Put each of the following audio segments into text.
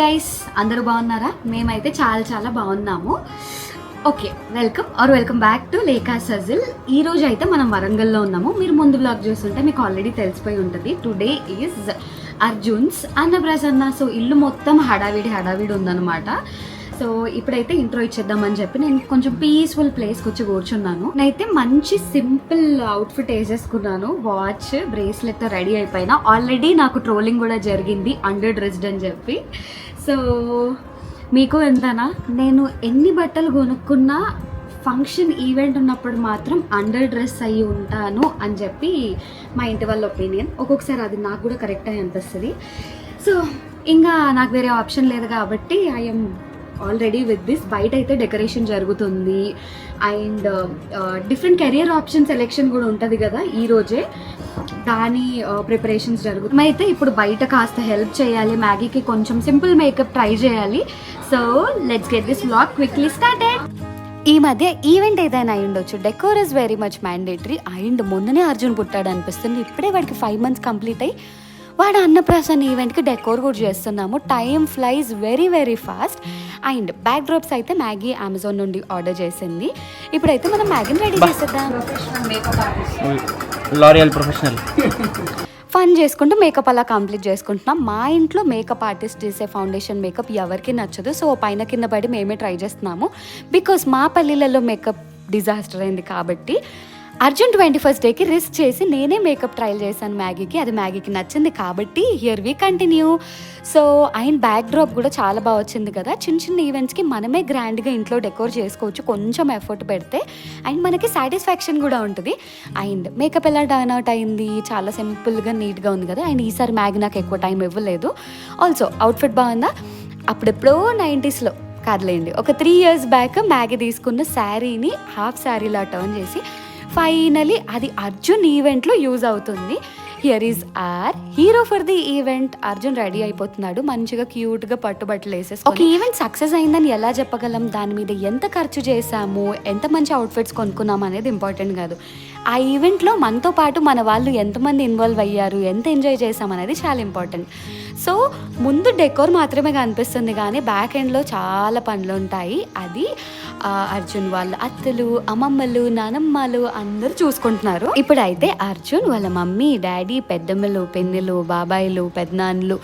Guys, అందరూ బాగున్నారా? మేమైతే చాలా బాగున్నాము. ఓకే, వెల్కమ్ బ్యాక్ టు లేఖా సజిల్. ఈ రోజు అయితే మనం వరంగల్లో ఉన్నాము. మీరు ముందు బ్లాగ్ చూస్తుంటే మీకు ఆల్రెడీ తెలిసిపోయి ఉంటుంది. Today is Arjun's Annaprasana. So ఇల్లు మొత్తం హడావిడి ఉందన్నమాట. సో ఇప్పుడైతే ఇంట్రో ఇచ్చేద్దామని చెప్పి నేను కొంచెం పీస్ఫుల్ ప్లేస్కి వచ్చి కూర్చున్నాను. నేనైతే మంచి సింపుల్ అవుట్ఫిట్ వేసేసుకున్నాను. వాచ్, బ్రేస్లెట్ రెడీ అయిపోయినా. ఆల్రెడీ నాకు ట్రోలింగ్ కూడా జరిగింది అండర్ డ్రెస్డ్ అని చెప్పి. సో మీకు ఎంతనా, నేను ఎన్ని బట్టలు కొనుక్కున్నా ఫంక్షన్ ఈవెంట్ ఉన్నప్పుడు మాత్రం అండర్ డ్రెస్ అయ్యి ఉంటాను అని చెప్పి మా ఇంటి వాళ్ళ ఒపీనియన్. ఒక్కొక్కసారి అది నాకు కూడా కరెక్ట్ అయి అనిపిస్తుంది. సో ఇంకా నాకు వేరే ఆప్షన్ లేదు కాబట్టి ఐఎమ్ ఆల్రెడీ విత్ దిస్. బయట అయితే డెకరేషన్ జరుగుతుంది and different career option selection కూడా ఉంటుంది కదా ఈరోజే. దాని ప్రిపరేషన్స్ జరుగుతుంది. అయితే ఇప్పుడు బయట కాస్త హెల్ప్ చేయాలి. మ్యాగీకి కొంచెం సింపుల్ మేకప్ ట్రై చేయాలి. So let's get this vlog quickly started. ఈ మధ్య ఈవెంట్ ఏదైనా అయి ఉండొచ్చు, decor is very much mandatory. And మొన్ననే అర్జున్ పుట్టాడు అనిపిస్తుంది. ఇప్పుడే వాడికి 5 months కంప్లీట్ అయ్యి వాడు అన్నప్రాసన్న ఈవెంట్కి డెకోర్ కూడా చేస్తున్నాము. Time flies very fast. And backdrops అయితే మ్యాగీ అమెజాన్ నుండి ఆర్డర్ చేసింది. ఇప్పుడైతే మనం మ్యాగీని రెడీ చేసేద్దాం. లారియల్ ప్రొఫెషనల్ ఫన్ చేసుకుంటూ మేకప్ అలా కంప్లీట్ చేసుకుంటున్నాం. మా ఇంట్లో మేకప్ ఆర్టిస్ట్ చేసే ఫౌండేషన్ మేకప్ ఎవరికి నచ్చదు. సో పైన కింద పడి మేమే ట్రై చేస్తున్నాము. బికాస్ మా పల్లెలలో మేకప్ డిజాస్టర్ అయింది కాబట్టి అర్జున్ 21st డేకి రిస్క్ చేసి నేనే మేకప్ ట్రయల్ చేశాను మ్యాగీకి. అది మ్యాగీకి నచ్చింది కాబట్టి here we continue. So and backdrop కూడా చాలా బాగా వచ్చింది కదా. చిన్న ఈవెంట్స్కి మనమే గ్రాండ్గా ఇంట్లో డెకోర్ చేసుకోవచ్చు కొంచెం ఎఫర్ట్ పెడితే. అండ్ మనకి సాటిస్ఫాక్షన్ కూడా ఉంటుంది. అండ్ మేకప్ ఎలా టర్న్ అవుట్ అయింది, చాలా సింపుల్గా నీట్గా ఉంది కదా. అండ్ ఈసారి మ్యాగీ నాకు ఎక్కువ టైం ఇవ్వలేదు. ఆల్సో అవుట్ఫిట్ బాగుందా? అప్పుడెప్పుడో 90sలో కాదులేండి, ఒక 3 years బ్యాక్ మ్యాగీ తీసుకున్న శారీని హాఫ్ శారీలా టర్న్ చేసి ఫైనలీ అది అర్జున్ ఈవెంట్లో యూజ్ అవుతుంది. Here is our hero for the event. Arjun ready అయిపోతున్నాడు మంచిగా క్యూట్గా పట్టుబట్టలు వేసేసి. ఒక ఈవెంట్ సక్సెస్ అయిందని ఎలా చెప్పగలం? దాని మీద ఎంత ఖర్చు చేశాము, ఎంత మంచి అవుట్ఫిట్స్ కొనుక్కున్నాము అనేది ఇంపార్టెంట్ కాదు. ఆ ఈవెంట్లో మనతో పాటు మన వాళ్ళు ఎంతమంది ఇన్వాల్వ్ అయ్యారు, ఎంత ఎంజాయ్ చేసామనేది చాలా ఇంపార్టెంట్. సో ముందు డెకోర్ మాత్రమే కనిపిస్తుంది కానీ బ్యాక్ ఎండ్లో చాలా పనులు ఉంటాయి. అది అర్జున్ వాళ్ళ అత్తలు, అమ్మమ్మలు, నానమ్మలు అందరూ చూసుకుంటున్నారు. ఇప్పుడైతే అర్జున్ వాళ్ళ మమ్మీ, డాడీ, పెద్దమ్మలు, పిన్నులు, బాబాయిలు, పెద్దనాన్నలు,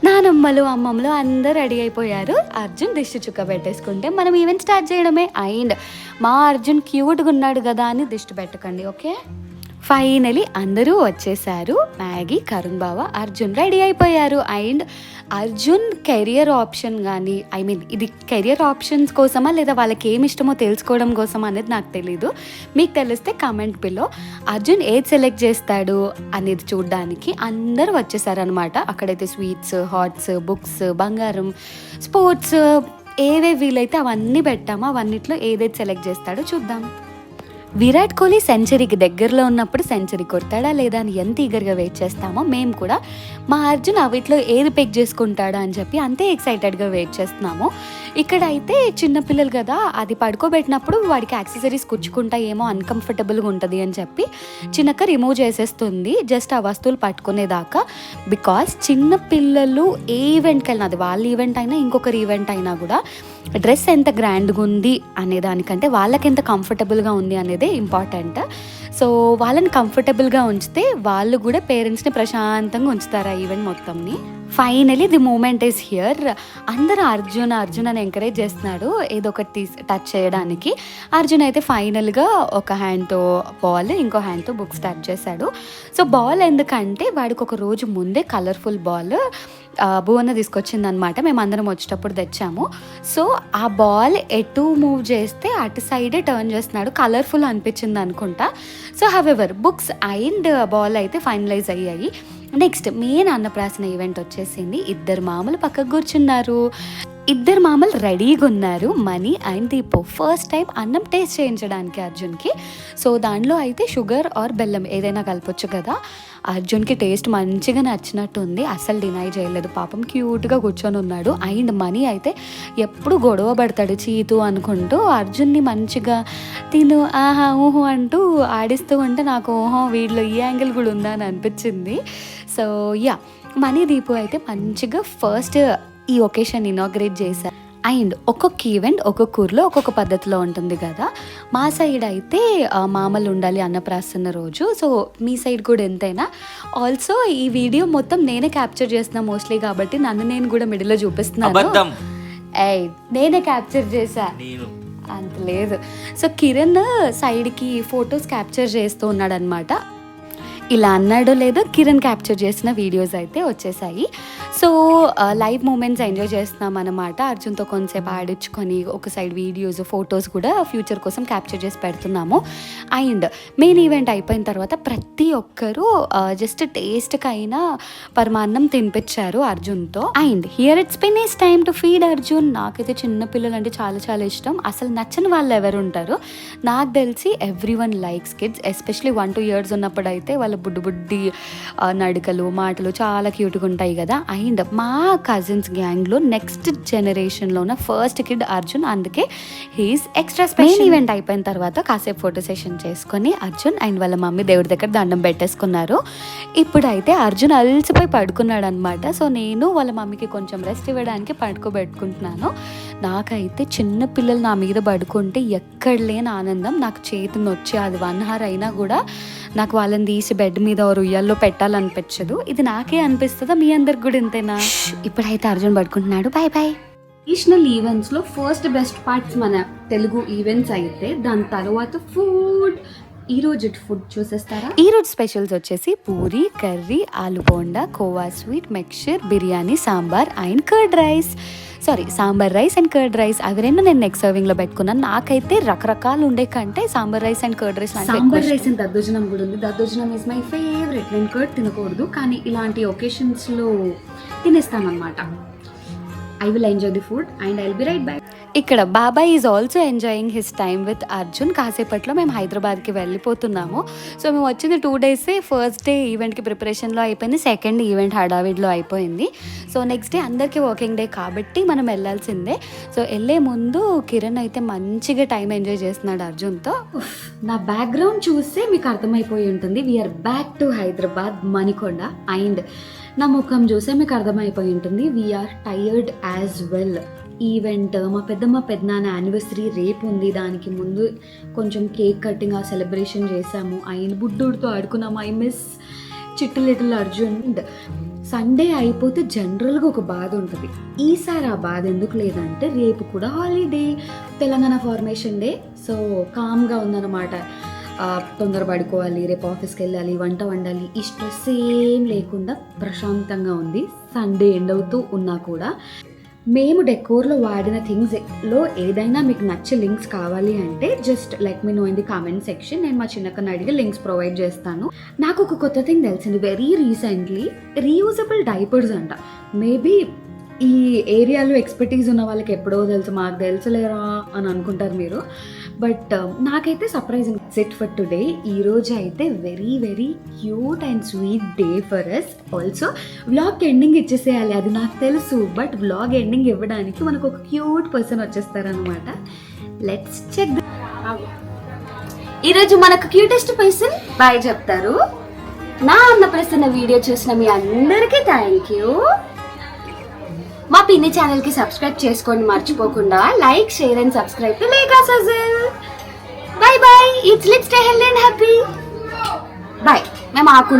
నానమ్మలు, అమ్మమ్మలు అందరూ రెడీ అయిపోయారు. అర్జున్ దిష్టి చుక్క పెట్టేసుకుంటే మనం ఈవెంట్ స్టార్ట్ చేయడమే. అండ్ మా అర్జున్ క్యూట్గా ఉన్నాడు కదా అని దిష్టి పెట్టకండి, ఓకే? ఫైనలీ అందరూ వచ్చేసారు. మ్యాగీ, కరుణ్ బావ, అర్జున్ రెడీ అయిపోయారు. అండ్ అర్జున్ కెరియర్ ఆప్షన్ కానీ, ఇది కెరియర్ ఆప్షన్స్ కోసమా లేదా వాళ్ళకి ఏమి ఇష్టమో తెలుసుకోవడం కోసమా అనేది నాకు తెలీదు. మీకు తెలిస్తే కామెంట్ బిలో. అర్జున్ ఏది సెలెక్ట్ చేస్తాడు అనేది చూడడానికి అందరూ వచ్చేసారనమాట. అక్కడైతే స్వీట్స్, హాట్స్, బుక్స్, బంగారం, స్పోర్ట్స్ ఏవేవి వీలైతే అవన్నీ పెట్టామో అవన్నిట్లో ఏదైతే సెలెక్ట్ చేస్తాడో చూద్దాం. విరాట్ కోహ్లీ సెంచరీకి దగ్గరలో ఉన్నప్పుడు సెంచరీ కొడతాడా లేదా అని ఎంత ఈగర్గా వెయిట్ చేస్తామో మేము కూడా మా అర్జున్ అవిట్లో ఏది పిక్ చేసుకుంటాడా అని చెప్పి అంతే ఎక్సైటెడ్గా వెయిట్ చేస్తున్నాము. ఇక్కడ అయితే చిన్నపిల్లలు కదా, అది పడుకోబెట్టినప్పుడు వాడికి యాక్సెసరీస్ కుచ్చుకుంటాయేమో, అన్కంఫర్టబుల్గా ఉంటుంది అని చెప్పి చిన్నక్క రిమూవ్ చేసేస్తుంది జస్ట్ ఆ వస్తువులు పట్టుకునేదాకా. బికాస్ చిన్నపిల్లలు ఏ ఈవెంట్కి వెళ్ళినా, అది వాళ్ళ ఈవెంట్ అయినా ఇంకొకరి ఈవెంట్ అయినా కూడా డ్రెస్ ఎంత గ్రాండ్గా ఉంది అనే దానికంటే వాళ్ళకి ఎంత కంఫర్టబుల్గా ఉంది అనేదే ఇంపార్టెంట్. సో వాళ్ళని కంఫర్టబుల్గా ఉంచితే వాళ్ళు కూడా పేరెంట్స్ని ప్రశాంతంగా ఉంచుతారు ఆ ఈవెంట్ మొత్తంని. Finally the moment is here. అందరూ అర్జున్ అని ఎంకరేజ్ చేస్తున్నాడు ఏదో ఒకటి టచ్ చేయడానికి. అర్జున్ అయితే ఫైనల్గా ఒక హ్యాండ్తో బాల్, ఇంకో హ్యాండ్తో బుక్స్ టచ్ చేశాడు. సో బాల్ ఎందుకంటే వాడికి ఒక రోజు ముందే కలర్ఫుల్ బాల్ భువన తీసుకొచ్చింది అనమాట. మేము అందరం వచ్చేటప్పుడు తెచ్చాము. సో ఆ బాల్ ఎటు మూవ్ చేస్తే అటు సైడే టర్న్ చేస్తున్నాడు. కలర్ఫుల్ అనిపించింది అనుకుంటా. So however books and ball అయితే ఫైనలైజ్ అయ్యాయి. నెక్స్ట్ మెయిన్ అన్నప్రాసన ఈవెంట్ వచ్చేసింది. 2 మామలు పక్కకు కూర్చున్నారు. 2 మామలు రెడీగా ఉన్నారు. Money and Deepu first time అన్నం టేస్ట్ చేయించడానికి అర్జున్కి. సో దానిలో అయితే షుగర్ ఆర్ బెల్లం ఏదైనా కలపొచ్చు కదా. అర్జున్కి టేస్ట్ మంచిగా నచ్చినట్టుంది, అస్సలు డినై చేయలేదు. పాపం క్యూట్గా కూర్చొని ఉన్నాడు. అండ్ మనీ అయితే ఎప్పుడు గొడవ పడతాడు చీతు అనుకుంటూ అర్జున్ని మంచిగా తిను ఆహా ఊహు అంటూ ఆడిస్తూ ఉంటే నాకు ఓహో వీడిలో ఈ యాంగిల్ కూడా ఉందా అని అనిపించింది. సో యా, మనీ దీపు అయితే మంచిగా ఫస్ట్ ఈ ఒకేషన్ ఇనాగ్రేట్ చేశారు. అండ్ ఒక్కొక్క ఈవెంట్ ఒక్కొక్క ఊర్లో ఒక్కొక్క పద్ధతిలో ఉంటుంది కదా. మా సైడ్ అయితే మామలు ఉండాలి అన్నప్రాసన్న రోజు. సో మీ సైడ్ కూడా ఎంతైనా. ఆల్సో ఈ వీడియో మొత్తం నేనే క్యాప్చర్ చేస్తున్నా మోస్ట్లీ, కాబట్టి నన్ను నేను కూడా మిడిల్లో చూపిస్తున్నాను. నేనే క్యాప్చర్ చేశా, అంత లేదు. సో కిరణ్ సైడ్కి ఫొటోస్ క్యాప్చర్ చేస్తూ ఉన్నాడు అనమాట. ఇలా అన్నాడో లేదో కిరణ్ క్యాప్చర్ చేసిన వీడియోస్ అయితే వచ్చేసాయి. సో లైవ్ మూమెంట్స్ ఎంజాయ్ చేస్తున్నాం అనమాట. అర్జున్తో కొంతసేపు ఆడించుకొని ఒక సైడ్ వీడియోస్ ఫొటోస్ కూడా ఫ్యూచర్ కోసం క్యాప్చర్ చేసి పెడుతున్నాము. అండ్ మెయిన్ ఈవెంట్ అయిపోయిన తర్వాత ప్రతి ఒక్కరూ జస్ట్ టేస్ట్కి అయినా పరమాన్నం తినిపించారు అర్జున్తో. And here it's been is time to feed Arjun. నాకైతే చిన్నపిల్లలు అంటే చాలా చాలా ఇష్టం. అసలు నచ్చని వాళ్ళు ఎవరు ఉంటారు? నాకు తెలిసి every one likes kids, especially 1-2 years ఉన్నప్పుడు అయితే వాళ్ళ బుడ్డి నడకలు మాటలు చాలా క్యూట్గా ఉంటాయి కదా. అండ్ మా కజిన్స్ గ్యాంగ్లో నెక్స్ట్ జనరేషన్లో ఉన్న ఫస్ట్ కిడ్ అర్జున్, అందుకే హీస్ ఎక్స్ట్రా స్పెషల్. ఈవెంట్ అయిపోయిన తర్వాత కాసేపు ఫోటో సెషన్ చేసుకొని అర్జున్ అండ్ వాళ్ళ మమ్మీ దేవుడి దగ్గర దండం పెట్టేసుకున్నారు. ఇప్పుడైతే అర్జున్ అలసిపోయి పడుకున్నాడు అనమాట. సో నేను వాళ్ళ మమ్మీకి కొంచెం రెస్ట్ ఇవ్వడానికి పడుకోబెట్టుకుంటున్నాను. నాకైతే చిన్న పిల్లలు నా మీద పడుకుంటే ఎక్కడ లేని ఆనందం. నాకు చేతిని వచ్చి అది 1 hour అయినా కూడా నాకు వాళ్ళని తీసి బెడ్ మీద ఉయ్యాల్లో పెట్టాలనిపించదు. ఇది నాకే అనిపిస్తుందా? మీ అందరికి కూడా ఇంతేనా? ఇప్పుడైతే అర్జున్ పడుకుంటున్నాడు. Bye bye. ట్రెడిషనల్ ఈవెంట్స్లో ఫస్ట్ బెస్ట్ పార్ట్స్ మన తెలుగు ఈవెంట్స్ అయితే, దాని తర్వాత ఫుడ్. ఈ రోజు ఫుడ్ చూసేస్తారా? ఈ రోజు స్పెషల్స్ వచ్చేసి పూరి, కర్రీ, ఆలు bonda, khoa sweet, mixture, biryani, sambar and curd rice. Sambar rice and curd rice అవి రెండు నేను నెక్స్ట్ సర్వింగ్ లో పెట్టుకున్నాను. నాకైతే రకరకాలు ఉండే కంటే sambar rice and curd rice, sambar rice and దద్దోజనం కూడా ఉంది. దద్దోజనం ఇస్ మై ఫేవరెట్. నేను కర్డ్ తినకూడదు, కానీ ఇలాంటి ఒకేషన్స్ లో తినేస్తాను అనమాట. I will enjoy the food and I'll be right back. ఇక్కడ బాబాయ్ is also enjoying his time with Arjun. కాసేపట్లో మేము హైదరాబాద్కి వెళ్ళిపోతున్నాము. సో మేము వచ్చింది 2 days. ఫస్ట్ డే ఈవెంట్కి ప్రిపరేషన్లో అయిపోయింది, సెకండ్ ఈవెంట్ హడావిడిలో అయిపోయింది. సో నెక్స్ట్ డే అందరికీ వర్కింగ్ డే కాబట్టి మనం వెళ్ళాల్సిందే. సో వెళ్ళే ముందు కిరణ్ అయితే మంచిగా టైం ఎంజాయ్ చేస్తున్నాడు అర్జున్తో. నా బ్యాక్గ్రౌండ్ చూస్తే మీకు అర్థమైపోయి ఉంటుంది, we're back to Hyderabad Manikonda. And నా ముఖం చూసే మీకు అర్థమైపోయి ఉంటుంది, we're tired as well. Event మా పెద్దనాన్న యానివర్సరీ రేపు ఉంది. దానికి ముందు కొంచెం కేక్ కటింగ్ ఆ సెలబ్రేషన్ చేసాము. ఆయన బుడ్డోడితో ఆడుకున్నాము. ఐ మిస్ చిట్టు లిటిల్ అర్జున్. సండే అయిపోతే జనరల్గా ఒక బాధ ఉంటుంది. ఈసారి ఆ బాధ ఎందుకు లేదంటే రేపు కూడా holiday, Telangana formation day. So కామ్గా ఉందన్నమాట. తొందర పడుకోవాలి, రేపు ఆఫీస్కి వెళ్ళాలి, వంట వండాలి, ఈ స్ట్రెస్ ఏం లేకుండా ప్రశాంతంగా ఉంది. సండే ఎండ్ అవుతూ ఉన్నా కూడా మేము డెకోర్లో వాడిన థింగ్స్లో ఏదైనా మీకు నచ్చే లింక్స్ కావాలి అంటే just let me know in the comment section. నేను మా చిన్నకన్నా అడిగి లింక్స్ ప్రొవైడ్ చేస్తాను. నాకు ఒక కొత్త థింగ్ తెలిసింది వెరీ రీసెంట్లీ, రీయూజబుల్ డైపర్స్ అంట. మేబీ ఈ ఏరియాలో ఎక్స్పర్టీస్ ఉన్న వాళ్ళకి ఎప్పుడో తెలుసు, మాకు తెలుసులేరా అని అనుకుంటారు మీరు. బట్ నాకైతే సర్ప్రైజింగ్ సెట్ ఫర్ టుడే. ఈరోజు అయితే very very cute and sweet day for us. Also vlog ending ఇచ్చేసేయాలి, అది నాకు తెలుసు. బట్ వ్లాగ్ ఎండింగ్ ఇవ్వడానికి మనకు ఒక క్యూట్ పర్సన్ వచ్చేస్తారనమాట. Let's check. ఈరోజు మనకు క్యూటెస్ట్ పర్సన్ బాయ్ చెప్తారు. నా అన్నప్రసన్న వీడియో చూసిన మీ అందరికీ థ్యాంక్ యూ. మా పిన్ని ఛానల్ కి సబ్స్క్రైబ్ చేసుకోండి మర్చిపోకుండా. Like, share and subscribe to Lekha Sajal. Bye bye. It's let's stay healthy and happy. Bye. మేము ఆకు